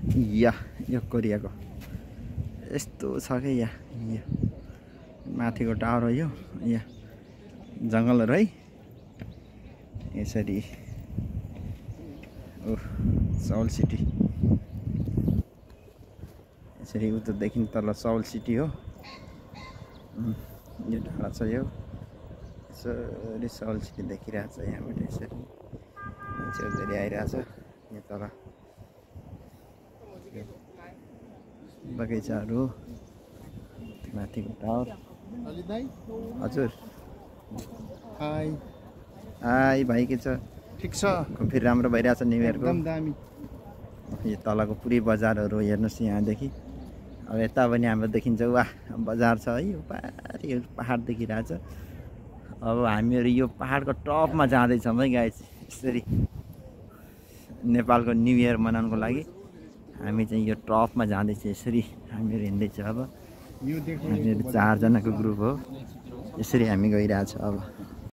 यो कोरियाको यस्तो छ कि यहाँ माथिको टावर हो यो यहाँ जङ्गलहरू है यसरी साउल सिटी यसरी उतादेखि तल साउल सिटी हो यो डाँडा छ यो यसरी साउल सिटी देखिरहेछ यहाँबाट यसरी मान्छेहरू धेरै आइरहेछ यहाँ तल बगैँचाहरू माथिको टावर हजुर हाई हाई भाइ के छ ठिक छ फेरि राम्रो भइरहेछ न्यु इयरको एकदम दामी यो तलको पुरै बजारहरू हेर्नुहोस् यहाँदेखि अब यता पनि हाम्रो देखिन्छ वाह बजार छ है यो पारि पहाड देखिरहेछ अब हामीहरू यो पहाडको टपमा जाँदैछौँ है गाइस यसरी नेपालको न्यु इयर मनाउनको लागि हामी चाहिँ यो टपमा जाँदैछ यसरी हामीहरू हिँड्दैछ अब हामीहरू 4 जनाको ग्रुप हो यसरी हामी गइरहेछ अब